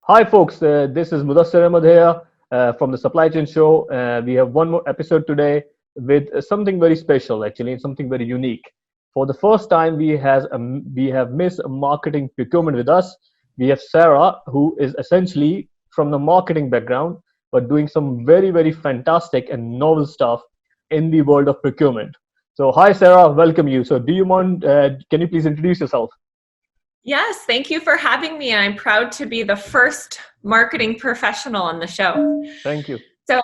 Hi, folks. This is Muddassir Ahmed here from the Supply Chain Show. We have one more episode today with something very special, actually, and something very unique. For the first time, we have Ms Marketing Procurement with us. We have Sarah, who is essentially from the marketing background, but doing some very fantastic and novel stuff in the world of procurement. So, hi, Sarah. Welcome you. So, do you mind? Can you please introduce yourself? Yes, thank you for having me. I'm proud to be the first marketing professional on the show. Thank you. So,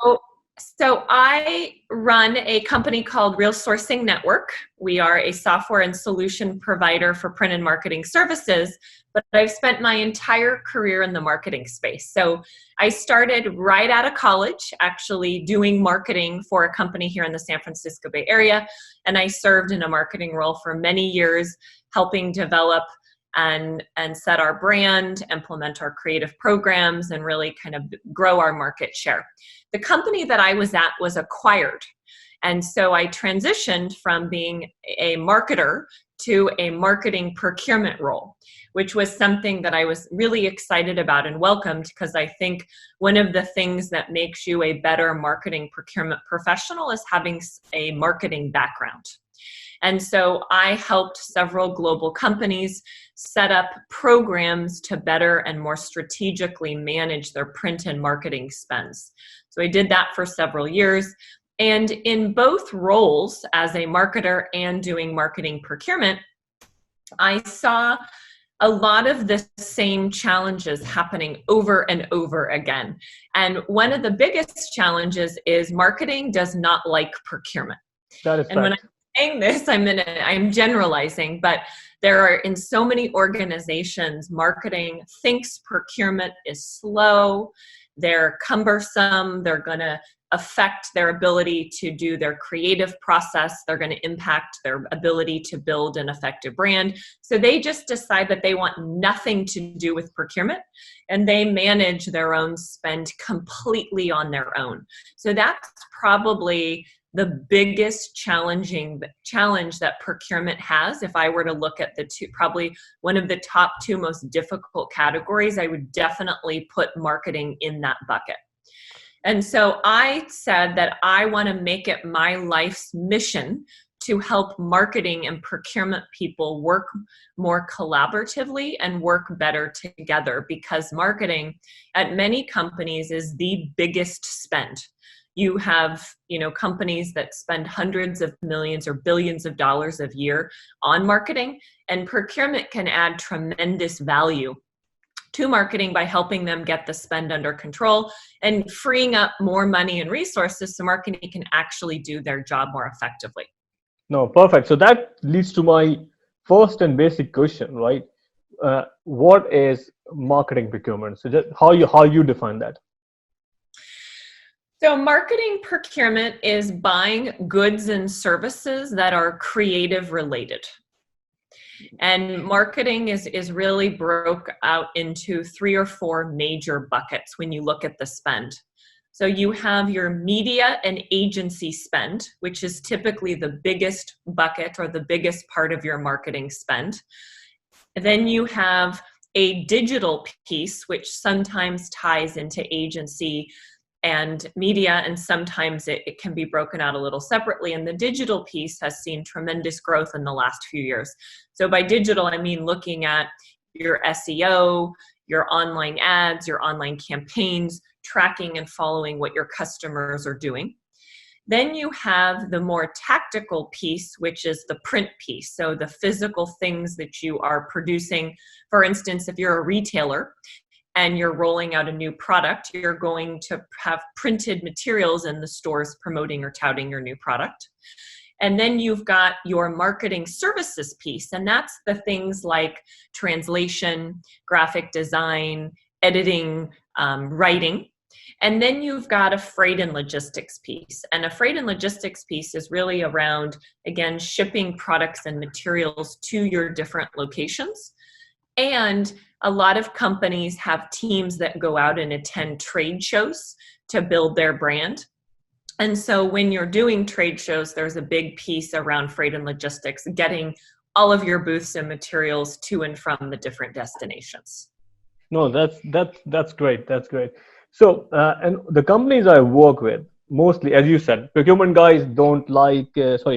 so I run a company called Real Sourcing Network. We are a software and solution provider for print and marketing services, but I've spent my entire career in the marketing space. So I started right out of college, actually doing marketing for a company here in the San Francisco Bay Area, and I served in a marketing role for many years, helping develop and set our brand, implement our creative programs, and really kind of grow our market share. The company that I was at was acquired. And so I transitioned from being a marketer to a marketing procurement role, which was something that I was really excited about and welcomed, because I think one of the things that makes you a better marketing procurement professional is having a marketing background. And so I helped several global companies set up programs to better and more strategically manage their print and marketing spends. So I did that for several years. And in both roles, as a marketer and doing marketing procurement, I saw a lot of the same challenges happening over and over again. And one of the biggest challenges is marketing does not like procurement. That is And when fact. saying this, I'm generalizing, but there are in so many organizations, marketing thinks procurement is slow, they're cumbersome, they're going to affect their ability to do their creative process, they're going to impact their ability to build an effective brand. So they just decide that they want nothing to do with procurement, and they manage their own spend completely on their own. So that's probably the biggest challenge that procurement has. If I were to look at the two, probably one of the top two most difficult categories, I would definitely put marketing in that bucket. And so I said that I want to make it my life's mission to help marketing and procurement people work more collaboratively and work better together, because marketing at many companies is the biggest spend. You have, companies that spend hundreds of millions or billions of dollars a year on marketing, and procurement can add tremendous value to marketing by helping them get the spend under control and freeing up more money and resources so marketing can actually do their job more effectively. No, perfect. So that leads to my first and basic question, right? What is marketing procurement? So just how you define that? So marketing procurement is buying goods and services that are creative related. And marketing is really broke out into 3 or 4 major buckets when you look at the spend. So you have your media and agency spend, which is typically the biggest bucket or the biggest part of your marketing spend. And then you have a digital piece, which sometimes ties into agency and media, and sometimes it can be broken out a little separately. And the digital piece has seen tremendous growth in the last few years. So by digital, I mean looking at your SEO, your online ads, your online campaigns, tracking and following what your customers are doing. Then you have the more tactical piece, which is the print piece. So the physical things that you are producing. For instance, if you're a retailer and you're rolling out a new product, you're going to have printed materials in the stores promoting or touting your new product. And then you've got your marketing services piece, and that's the things like translation, graphic design, editing, writing. And then you've got a freight and logistics piece. And a freight and logistics piece is really around, again, shipping products and materials to your different locations. And a lot of companies have teams that go out and attend trade shows to build their brand. And so when you're doing trade shows, there's a big piece around freight and logistics, getting all of your booths and materials to and from the different destinations. No, that's great. That's great. So, and the companies I work with, mostly, as you said, procurement guys don't like,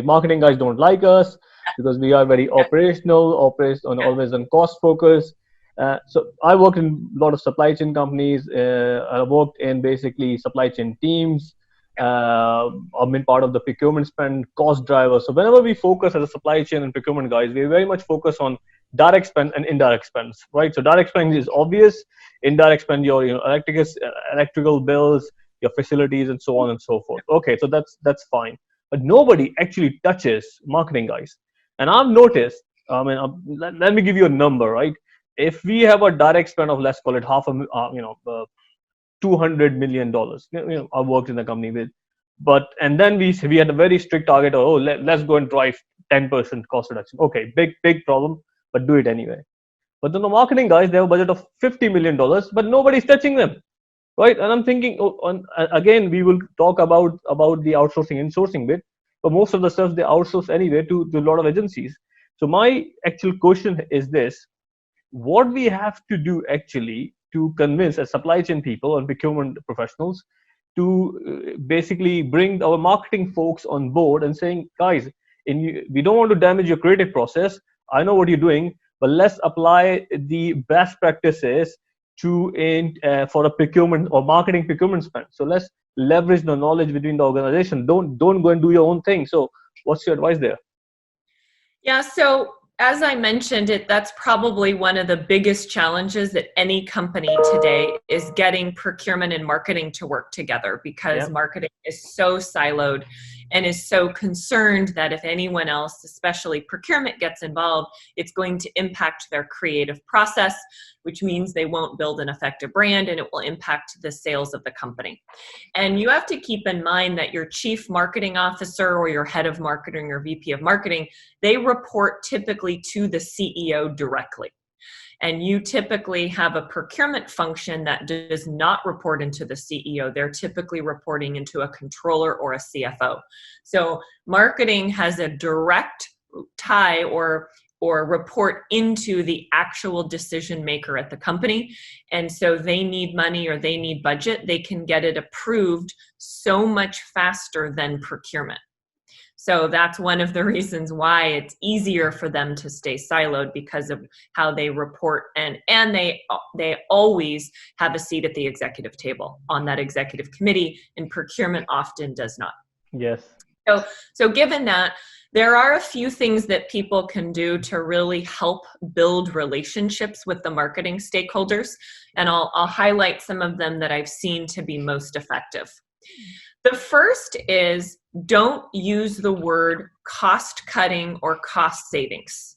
marketing guys don't like us because we are very Yeah, yeah, always on cost focus. So I worked in a lot of supply chain companies. I worked in basically supply chain teams. I've been part of the procurement spend cost driver. So whenever we focus as a supply chain and procurement guys, we very much focus on direct spend and indirect spends, right? So direct spend is obvious. Indirect spend, your electrical bills, your facilities, and so on and so forth. Okay, so that's fine. But nobody actually touches marketing guys. And I've noticed. I mean, let me give you a number, right? If we have a direct spend of, let's call it half a, $200 million. I worked in the company with, but and then we had a very strict target. Oh, let's go and drive 10% cost reduction. Okay, big problem, but do it anyway. But then the marketing guys, they have a budget of $50 million, but nobody's touching them, right? And I'm thinking, again, we will talk about the outsourcing and sourcing bit, but most of the stuff they outsource anyway to a lot of agencies. So my actual question is this: what we have to do actually to convince as supply chain people and procurement professionals to basically bring our marketing folks on board and saying, guys, we don't want to damage your creative process. I know what you're doing, but let's apply the best practices for a procurement or marketing procurement spend. So let's leverage the knowledge between the organization. Don't go and do your own thing. So what's your advice there? Yeah, so as I mentioned it, that's probably one of the biggest challenges that any company today is getting procurement and marketing to work together, because marketing is so siloed and is so concerned that if anyone else, especially procurement, gets involved, it's going to impact their creative process, which means they won't build an effective brand, and it will impact the sales of the company. And you have to keep in mind that your chief marketing officer or your head of marketing or VP of marketing, they report typically to the CEO directly. And you typically have a procurement function that does not report into the CEO. They're typically reporting into a controller or a CFO. So marketing has a direct tie or report into the actual decision maker at the company. And so they need money or they need budget, they can get it approved so much faster than procurement. So that's one of the reasons why it's easier for them to stay siloed, because of how they report, and they always have a seat at the executive table on that executive committee, and procurement often does not. Yes. So given that, there are a few things that people can do to really help build relationships with the marketing stakeholders, and I'll highlight some of them that I've seen to be most effective. The first is, don't use the word cost cutting or cost savings.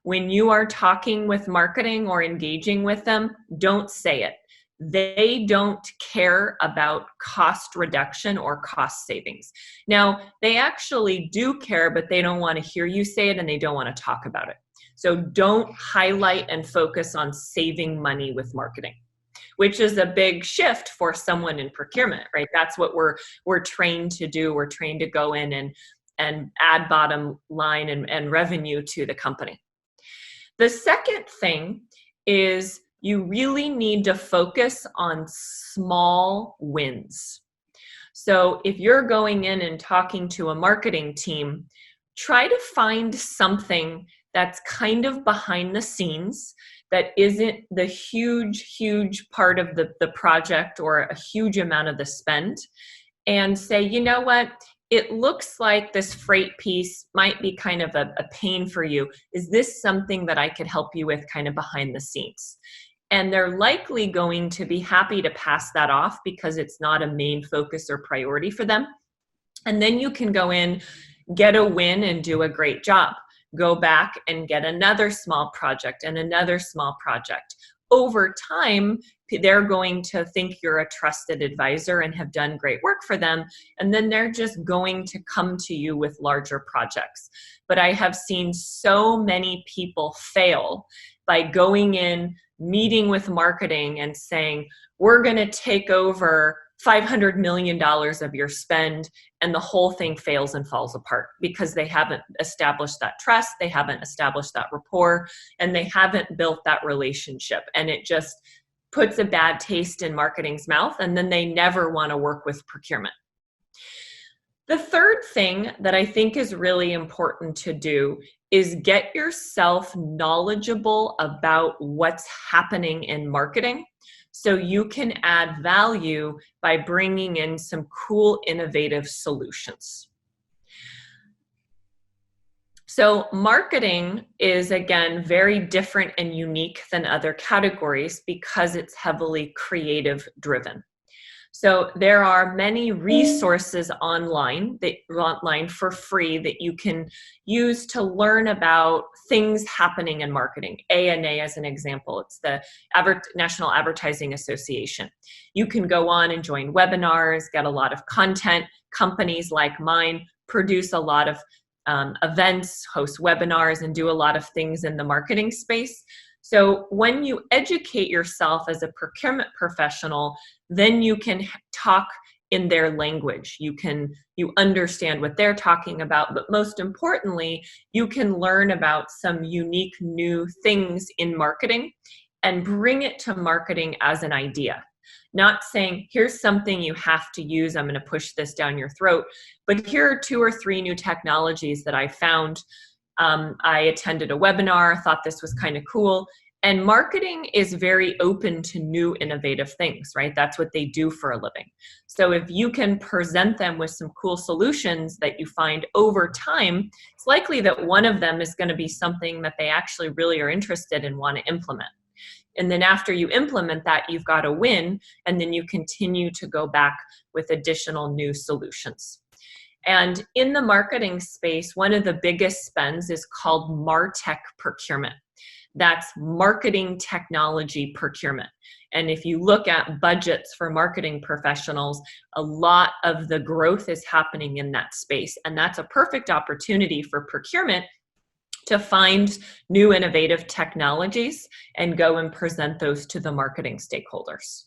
When you are talking with marketing or engaging with them, don't say it. They don't care about cost reduction or cost savings. Now, they actually do care, but they don't want to hear you say it, and they don't want to talk about it. So don't highlight and focus on saving money with marketing, which is a big shift for someone in procurement, right? That's what we're trained to do. We're trained to go in and add bottom line and revenue to the company. The second thing is, you really need to focus on small wins. So if you're going in and talking to a marketing team, try to find something that's kind of behind the scenes, that isn't the huge part of the project or a huge amount of the spend, and say, you know what, it looks like this freight piece might be kind of a pain for you. Is this something that I could help you with kind of behind the scenes? And they're likely going to be happy to pass that off because it's not a main focus or priority for them. And then you can go in, get a win, and do a great job. Go back and get another small project and another small project. Over time, they're going to think you're a trusted advisor and have done great work for them, and then they're just going to come to you with larger projects. But I have seen so many people fail by going in, meeting with marketing and saying, we're going to take over $500 million of your spend, and the whole thing fails and falls apart because they haven't established that trust, they haven't established that rapport, and they haven't built that relationship. And it just puts a bad taste in marketing's mouth, and then they never want to work with procurement. The third thing that I think is really important to do is get yourself knowledgeable about what's happening in marketing so you can add value by bringing in some cool, innovative solutions. So marketing is, again, very different and unique than other categories because it's heavily creative driven. So there are many resources online for free that you can use to learn about things happening in marketing. ANA as an example, it's the National Advertising Association. You can go on and join webinars, get a lot of content. Companies like mine produce a lot of events, host webinars, and do a lot of things in the marketing space. So when you educate yourself as a procurement professional, then you can talk in their language. You understand what they're talking about, but most importantly, you can learn about some unique new things in marketing and bring it to marketing as an idea. Not saying, here's something you have to use, I'm going to push this down your throat, but here are 2 or 3 new technologies that I found. I attended a webinar, thought this was kind of cool. And marketing is very open to new innovative things, right? That's what they do for a living. So if you can present them with some cool solutions that you find over time, it's likely that one of them is going to be something that they actually really are interested in, want to implement. And then after you implement that, you've got a win, and then you continue to go back with additional new solutions. And in the marketing space, one of the biggest spends is called MarTech procurement. That's marketing technology procurement. And if you look at budgets for marketing professionals, a lot of the growth is happening in that space. And that's a perfect opportunity for procurement to find new innovative technologies and go and present those to the marketing stakeholders.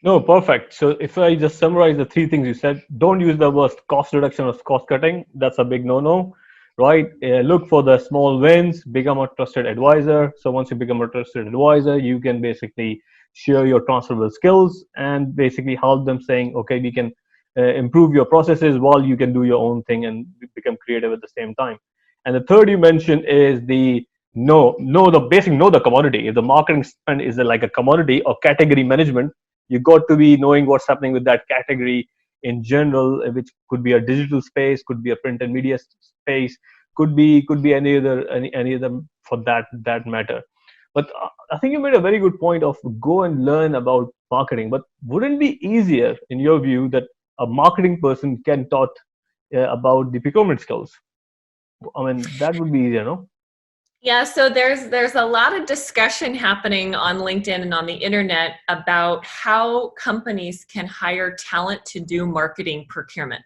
No, perfect. So if I just summarize the 3 things you said, don't use the word cost reduction or cost cutting. That's a big no-no, right? Look for the small wins, become a trusted advisor. So once you become a trusted advisor, you can basically share your transferable skills and basically help them saying, okay, we can improve your processes while you can do your own thing and become creative at the same time. And the third you mentioned is the know the commodity. If the marketing spend is like a commodity or category management, you got to be knowing what's happening with that category in general, which could be a digital space, could be a print and media space, could be any other for that matter. But I think you made a very good point of go and learn about marketing. But wouldn't it be easier, in your view, that a marketing person can taught about the procurement skills? I mean, that would be easier, no? Yeah, so there's a lot of discussion happening on LinkedIn and on the internet about how companies can hire talent to do marketing procurement.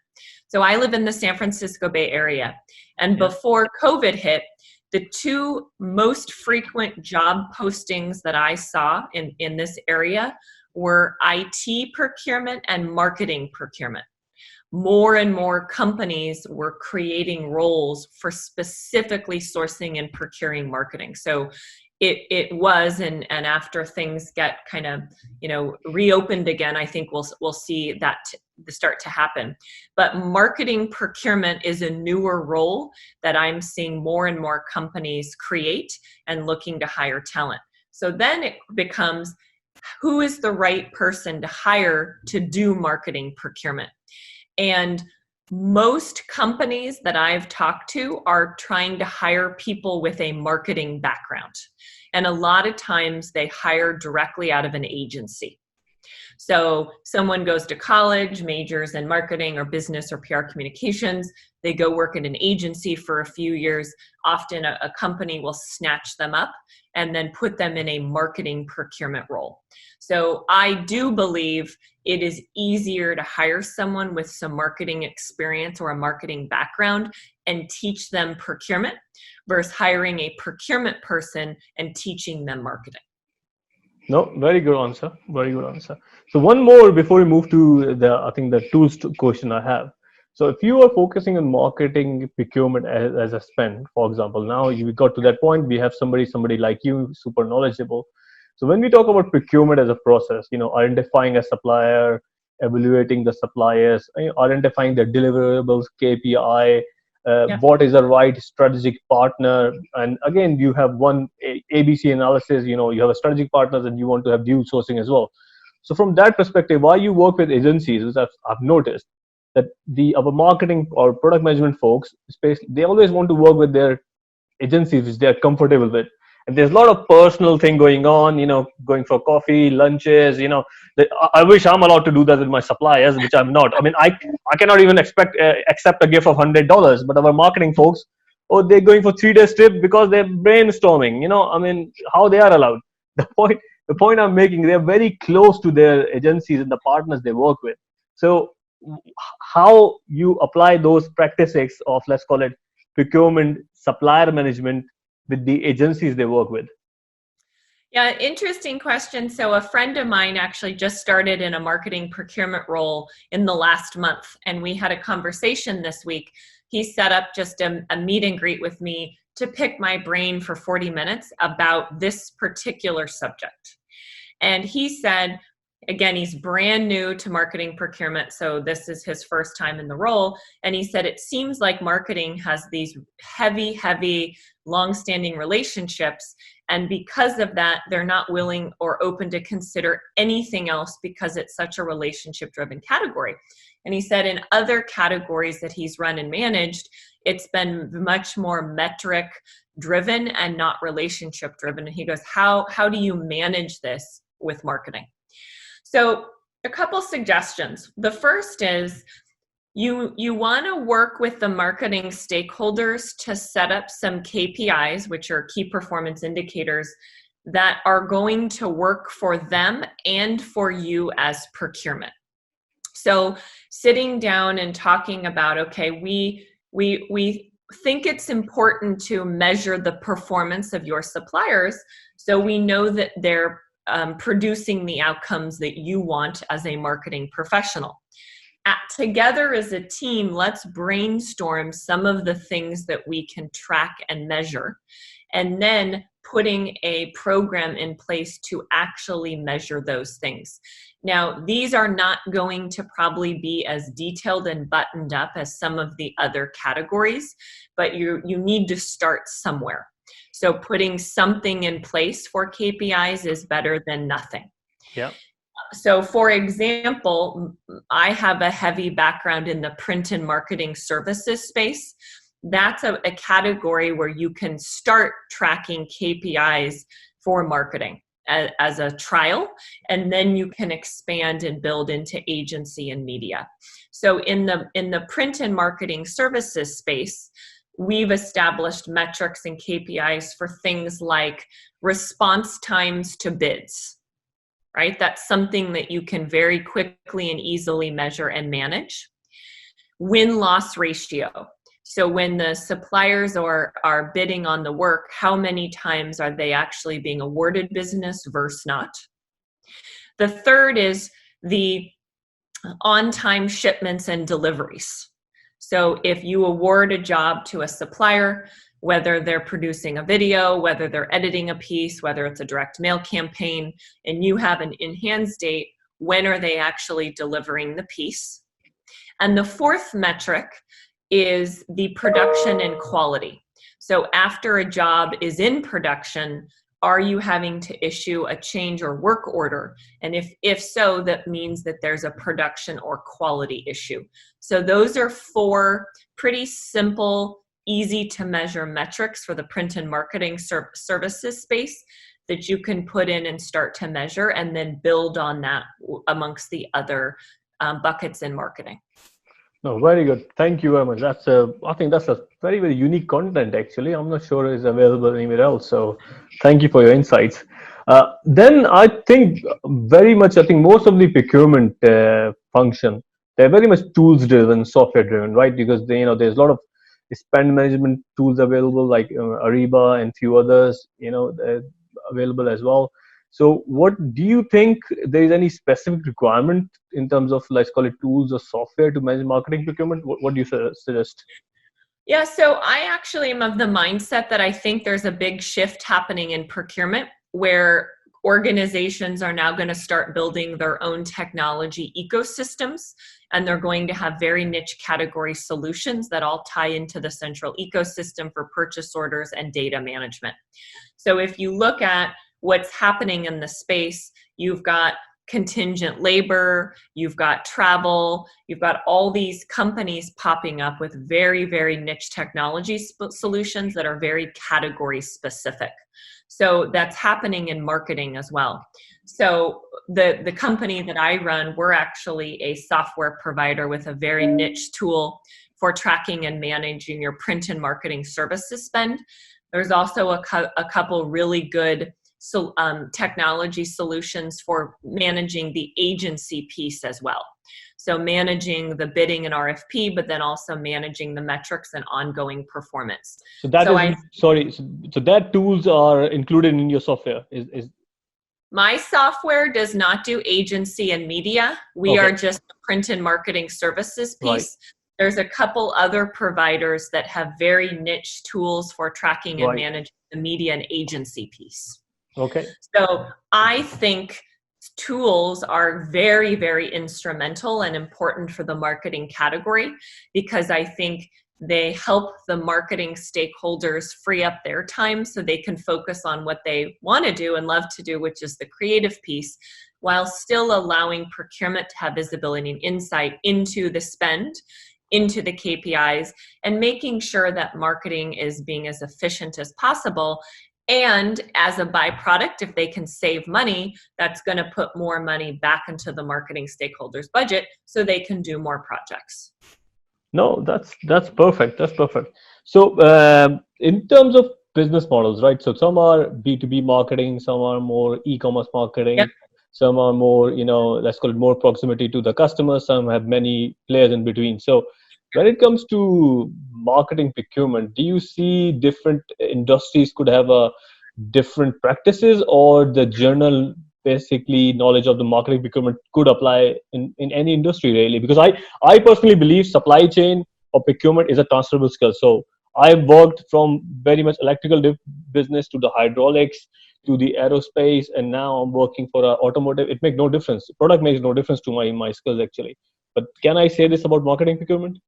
So I live in the San Francisco Bay Area, and before COVID hit, the 2 most frequent job postings that I saw in this area were IT procurement and marketing procurement. More and more companies were creating roles for specifically sourcing and procuring marketing. So it was, and after things get kind of, reopened again, I think we'll see that start to happen. But marketing procurement is a newer role that I'm seeing more and more companies create and looking to hire talent. So then it becomes, who is the right person to hire to do marketing procurement? And most companies that I've talked to are trying to hire people with a marketing background. And a lot of times they hire directly out of an agency. So someone goes to college, majors in marketing or business or PR communications. They go work in an agency for a few years. Often a company will snatch them up and then put them in a marketing procurement role. So I do believe it is easier to hire someone with some marketing experience or a marketing background and teach them procurement versus hiring a procurement person and teaching them marketing. No, very good answer. Very good answer. So one more before we move to the, I think the tools to question I have. So if you are focusing on marketing procurement as a spend, for example, now you got to that point, we have somebody like you, super knowledgeable. So when we talk about procurement as a process, identifying a supplier, evaluating the suppliers, identifying the deliverables, KPI, Yeah. what is the right strategic partner, and again you have one ABC analysis. You have a strategic partners and you want to have dual sourcing as well. So from that perspective, why you work with agencies is I've noticed that our marketing or product management folks, they always want to work with their agencies which they are comfortable with. And there's a lot of personal thing going on, going for coffee, lunches, I wish I'm allowed to do that with my suppliers, which I'm not. I mean, I cannot even accept a gift of $100, but our marketing folks, oh, they're going for 3 days trip because they're brainstorming, I mean, how they are allowed. The point I'm making, they're very close to their agencies and the partners they work with. So how you apply those practices of, let's call it, procurement, supplier management with the agencies they work with? Yeah, interesting question. So a friend of mine actually just started in a marketing procurement role in the last month, and we had a conversation this week. He set up just a meet and greet with me to pick my brain for 40 minutes about this particular subject. And he said, again, he's brand new to marketing procurement, so this is his first time in the role. And he said, it seems like marketing has these heavy, long-standing relationships. And because of that, they're not willing or open to consider anything else because it's such a relationship-driven category. And he said in other categories that he's run and managed, it's been much more metric driven and not relationship driven. And he goes, how do you manage this with marketing? So a couple suggestions. The first is you want to work with the marketing stakeholders to set up some KPIs, which are key performance indicators, that are going to work for them and for you as procurement. So sitting down and talking about, okay, we think it's important to measure the performance of your suppliers so we know that they're producing the outcomes that you want as a marketing professional. Together as a team, let's brainstorm some of the things that we can track and measure, and then putting a program in place to actually measure those things. Now, these are not going to probably be as detailed and buttoned up as some of the other categories, but you need to start somewhere. So putting something in place for KPIs is better than nothing. Yeah. So for example, I have a heavy background in the print and marketing services space. That's a category where you can start tracking KPIs for marketing as a trial, and then you can expand and build into agency and media. So in the print and marketing services space, we've established metrics and KPIs for things like response times to bids, right? That's something that you can very quickly and easily measure and manage. Win-loss ratio. So when the suppliers are bidding on the work, how many times are they actually being awarded business versus not? The third is the on-time shipments and deliveries. So if you award a job to a supplier, whether they're producing a video, whether they're editing a piece, whether it's a direct mail campaign, and you have an in-hand date, when are they actually delivering the piece? And the fourth metric is the production and quality. So after a job is in production, are you having to issue a change or work order? And if so, that means that there's a production or quality issue. So those are four pretty simple, easy to measure metrics for the print and marketing services space that you can put in and start to measure, and then build on that amongst the other buckets in marketing. No, very good. Thank you very much. I think that's a very, very unique content, actually. I'm not sure it's available anywhere else. So thank you for your insights. Then I think most of the procurement function, they're very much tools driven, software driven, right? Because there's a lot of spend management tools available like Ariba and few others, available as well. So what do you think, there is any specific requirement in terms of, let's call it, tools or software to manage marketing procurement? What do you suggest? Yeah, so I actually am of the mindset that I think there's a big shift happening in procurement where organizations are now going to start building their own technology ecosystems, and they're going to have very niche category solutions that all tie into the central ecosystem for purchase orders and data management. So if you look at what's happening in the space, you've got contingent labor, you've got travel, you've got all these companies popping up with very, very niche technology solutions that are very category specific. So that's happening in marketing as well. So the company that I run, we're actually a software provider with a very niche tool for tracking and managing your print and marketing services spend. There's also a couple really good technology solutions for managing the agency piece as well. So managing the bidding and RFP, but then also managing the metrics and ongoing performance. So that so that tools are included in your software is my software does not do agency and media. We are just the print and marketing services piece. Right. There's a couple other providers that have very niche tools for tracking and managing the media and agency piece. Okay. So I think tools are very, very instrumental and important for the marketing category, because I think they help the marketing stakeholders free up their time so they can focus on what they want to do and love to do, which is the creative piece, while still allowing procurement to have visibility and insight into the spend, into the KPIs, and making sure that marketing is being as efficient as possible. And as a byproduct, if they can save money, that's going to put more money back into the marketing stakeholders' budget so they can do more projects. No, that's perfect. That's perfect. So in terms of business models, right? So some are B2B marketing, some are more e-commerce marketing, yep. Some are more, let's call it more proximity to the customer. Some have many players in between. So when it comes to marketing procurement, do you see different industries could have a different practices, or the general basically knowledge of the marketing procurement could apply in any industry really? Because I personally believe supply chain or procurement is a transferable skill. So I've worked from very much electrical business to the hydraulics to the aerospace, and now I'm working for automotive. It makes no difference. The product makes no difference to my skills actually. But can I say this about marketing procurement?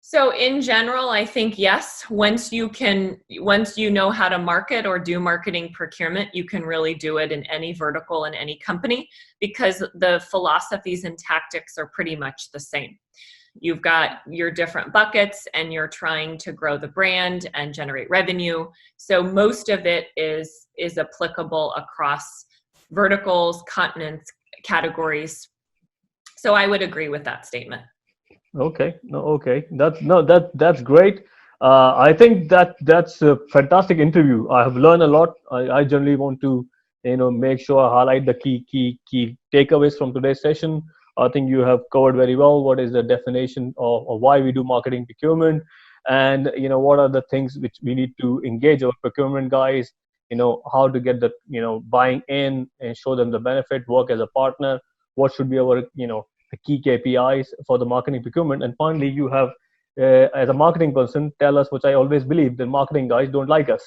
So in general, I think yes, once you know how to market or do marketing procurement, you can really do it in any vertical in any company, because the philosophies and tactics are pretty much the same. You've got your different buckets and you're trying to grow the brand and generate revenue. So most of it is applicable across verticals, continents, categories. So I would agree with that statement. Okay. That's great. I think that's a fantastic interview. I have learned a lot. I generally want to, make sure I highlight the key takeaways from today's session. I think you have covered very well what is the definition of why we do marketing procurement, and what are the things which we need to engage our procurement guys. How to get the buying in and show them the benefit, work as a partner. What should be our the key KPIs for the marketing procurement. And finally, you have, as a marketing person, tell us, which I always believe, that marketing guys don't like us,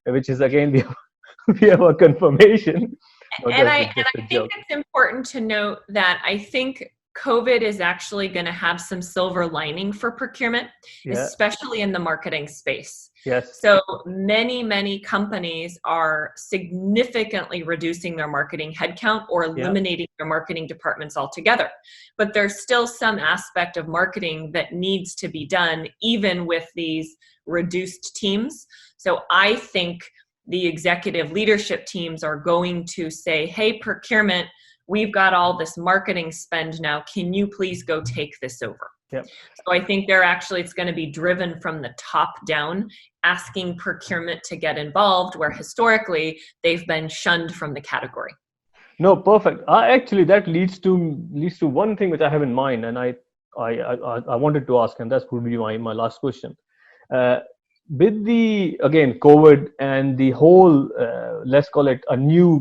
which is again, we have a confirmation. And I think it's important to note that I think COVID is actually going to have some silver lining for procurement, especially in the marketing space. Yes. So many companies are significantly reducing their marketing headcount or eliminating their marketing departments altogether. But there's still some aspect of marketing that needs to be done, even with these reduced teams. So I think the executive leadership teams are going to say, hey, procurement, we've got all this marketing spend now. Can you please go take this over? Yep. So I think it's going to be driven from the top down, asking procurement to get involved, where historically they've been shunned from the category. No, perfect. Actually, that leads to one thing which I have in mind, and I wanted to ask, and that would be my last question. with the again COVID and the whole let's call it a new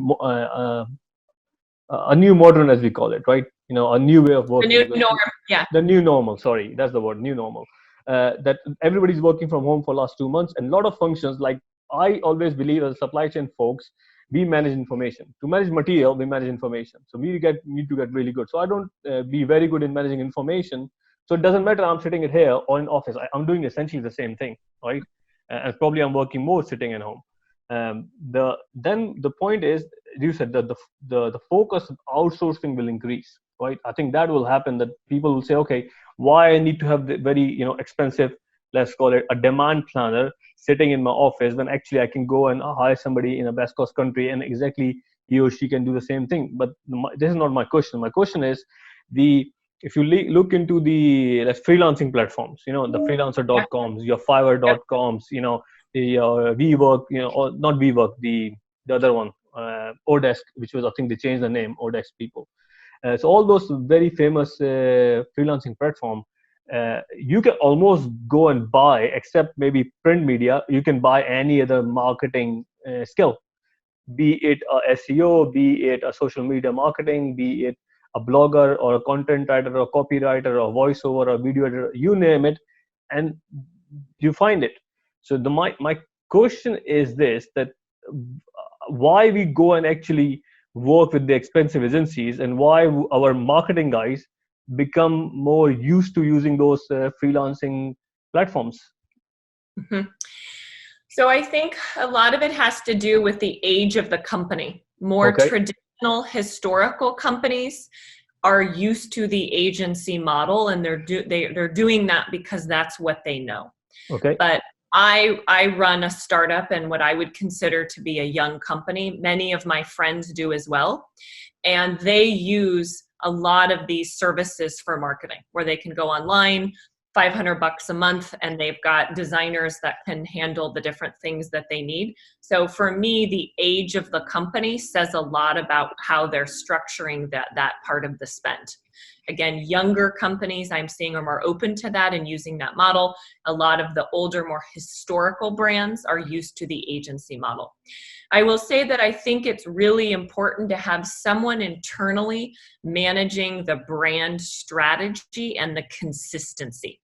modern, as we call it, right? A new way of The working, new because norm. Yeah. the new normal, sorry, that's the word, new normal. That everybody's working from home for last 2 months, and a lot of functions, like I always believe as supply chain folks, we manage information. To manage material, we manage information. So we need to get really good. So I don't be very good in managing information. So it doesn't matter I'm sitting it here or in office. I'm doing essentially the same thing, right? And probably I'm working more sitting at home. The point is, you said that the focus of outsourcing will increase, right? I think that will happen, that people will say, okay, why I need to have the very expensive, let's call it a demand planner, sitting in my office, when actually I can go and hire somebody in a best cost country and exactly he or she can do the same thing. But this is not my question. My question is, if you look into the freelancing platforms, the freelancer.coms, your fiverr.coms, the WeWork, or not WeWork, the other one, Odesk, which was, I think they changed the name, Odesk people. So all those very famous freelancing platform, you can almost go and buy, except maybe print media, you can buy any other marketing skill, be it a SEO, be it a social media marketing, be it a blogger or a content writer or a copywriter or a voiceover or a video editor, you name it, and you find it. So my question is this, that why we go and actually work with the expensive agencies, and why our marketing guys become more used to using those freelancing platforms. Mm-hmm. So I think a lot of it has to do with the age of the company. More traditional historical companies are used to the agency model, and they're doing that because that's what they know. Okay. But I run a startup and what I would consider to be a young company. Many of my friends do as well. And they use a lot of these services for marketing, where they can go online, $500 a month, and they've got designers that can handle the different things that they need. So for me, the age of the company says a lot about how they're structuring that part of the spend. Again, younger companies I'm seeing are more open to that and using that model. A lot of the older, more historical brands are used to the agency model. I will say that I think it's really important to have someone internally managing the brand strategy and the consistency.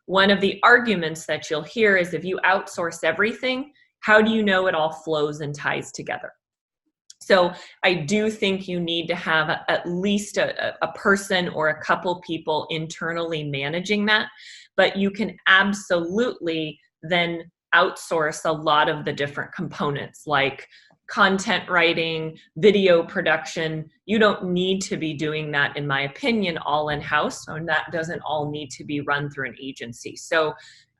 One of the arguments that you'll hear is, if you outsource everything, how do you know it all flows and ties together? So I do think you need to have at least a person or a couple people internally managing that, but you can absolutely then outsource a lot of the different components, like content writing, video production. You don't need to be doing that, in my opinion, all in-house, and that doesn't all need to be run through an agency. So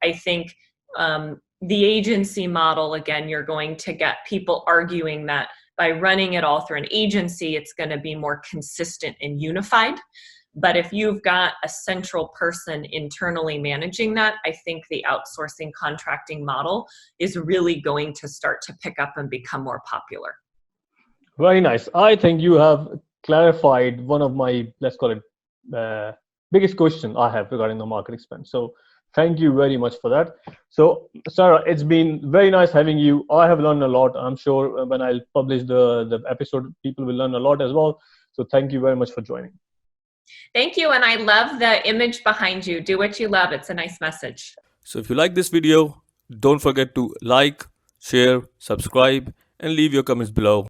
I think the agency model, again, you're going to get people arguing that by running it all through an agency, it's going to be more consistent and unified. But if you've got a central person internally managing that, I think the outsourcing contracting model is really going to start to pick up and become more popular. Very nice. I think you have clarified one of my, let's call it, biggest question I have regarding the market expense. So thank you very much for that. So Sarah, it's been very nice having you. I have learned a lot. I'm sure when I'll publish the episode, people will learn a lot as well. So thank you very much for joining. Thank you. And I love the image behind you. Do what you love. It's a nice message. So if you like this video, don't forget to like, share, subscribe, and leave your comments below.